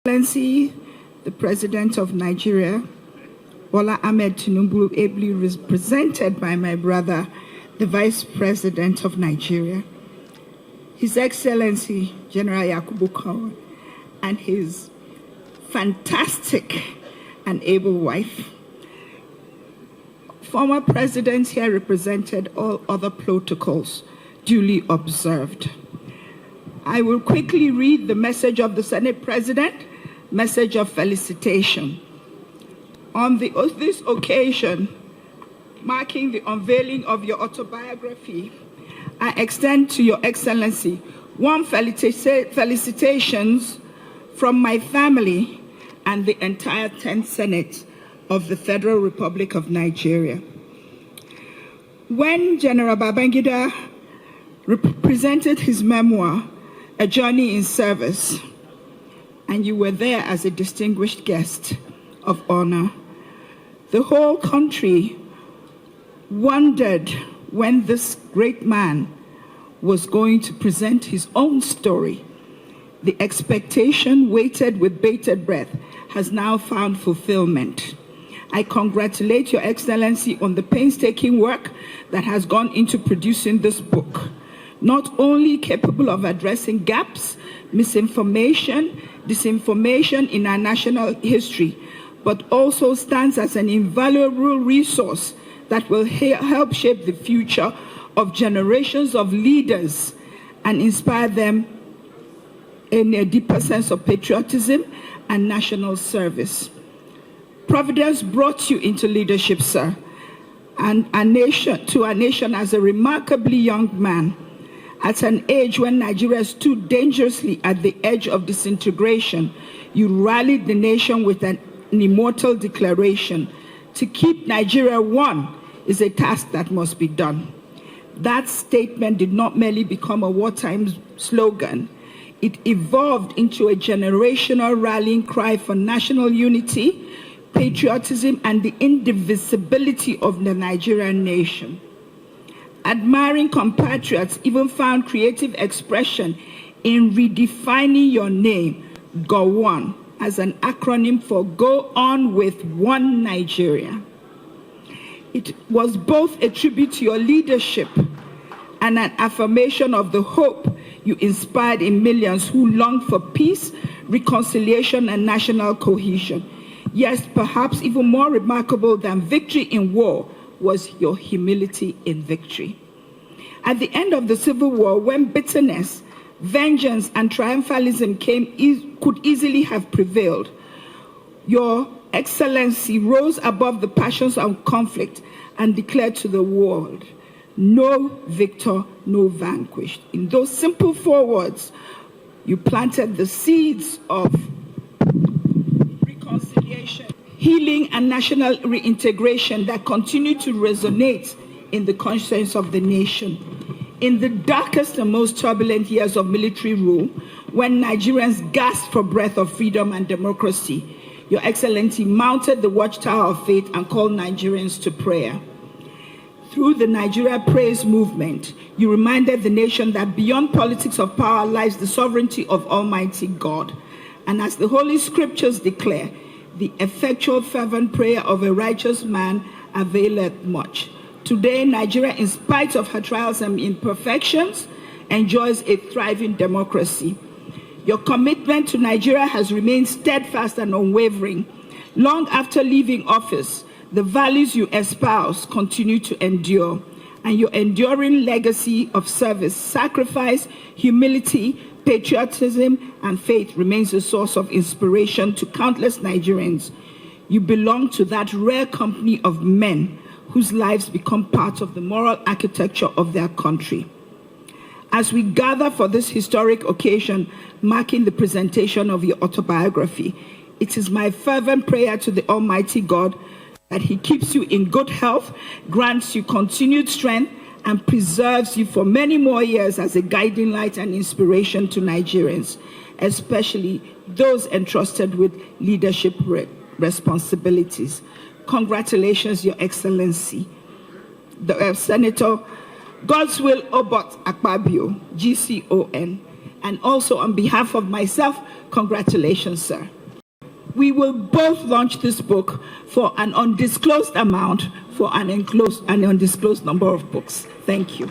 Excellency, the President of Nigeria, Bola Ahmed Tinubu, ably represented by my brother, the Vice President of Nigeria, His Excellency General Yakubu Gowon, and his fantastic and able wife. Former presidents here represented, all other protocols duly observed. I will quickly read the message of the Senate President, message of felicitation. On this occasion, marking the unveiling of your autobiography, I extend to Your Excellency warm felicitations from my family and the entire 10th Senate of the Federal Republic of Nigeria. When General Babangida presented his memoir, A Journey in Service, and you were there as a distinguished guest of honor, the whole country wondered when this great man was going to present his own story. The expectation, waited with bated breath, has now found fulfillment. I congratulate Your Excellency on the painstaking work that has gone into producing this book, not only capable of addressing gaps, misinformation, disinformation in our national history, but also stands as an invaluable resource that will help shape the future of generations of leaders and inspire them in a deeper sense of patriotism and national service. Providence brought you into leadership, sir, and a nation as a remarkably young man, at an age when Nigeria stood dangerously at the edge of disintegration. You rallied the nation with an immortal declaration: to keep Nigeria one is a task that must be done. That statement did not merely become a wartime slogan. It evolved into a generational rallying cry for national unity, patriotism, and the indivisibility of the Nigerian nation. Admiring compatriots even found creative expression in redefining your name, Gowon, as an acronym for Go On with One Nigeria. It was both a tribute to your leadership and an affirmation of the hope you inspired in millions who longed for peace, reconciliation, and national cohesion. Yes, perhaps even more remarkable than victory in war was your humility in victory. At the end of the Civil War, when bitterness, vengeance, and triumphalism could easily have prevailed, Your Excellency rose above the passions of conflict and declared to the world, no victor, no vanquished. In those simple 4 words, you planted the seeds of reconciliation, healing, and national reintegration that continue to resonate in the conscience of the nation. In the darkest and most turbulent years of military rule, when Nigerians gasped for breath of freedom and democracy, Your Excellency mounted the watchtower of faith and called Nigerians to prayer. Through the Nigeria Praise Movement, you reminded the nation that beyond politics of power lies the sovereignty of Almighty God. And as the Holy Scriptures declare, the effectual fervent prayer of a righteous man availeth much. Today, Nigeria, in spite of her trials and imperfections, enjoys a thriving democracy. Your commitment to Nigeria has remained steadfast and unwavering. Long after leaving office, the values you espouse continue to endure, and your enduring legacy of service, sacrifice, humility, patriotism, and faith remains a source of inspiration to countless Nigerians. You belong to that rare company of men whose lives become part of the moral architecture of their country. As we gather for this historic occasion, marking the presentation of your autobiography, it is my fervent prayer to the Almighty God that He keeps you in good health, grants you continued strength, and preserves you for many more years as a guiding light and inspiration to Nigerians, especially those entrusted with leadership responsibilities. Congratulations, Your Excellency. Senator Godswill Obot Akpabio, GCON. And also on behalf of myself, congratulations, sir. We will both launch this book for an undisclosed amount for an undisclosed number of books. Thank you.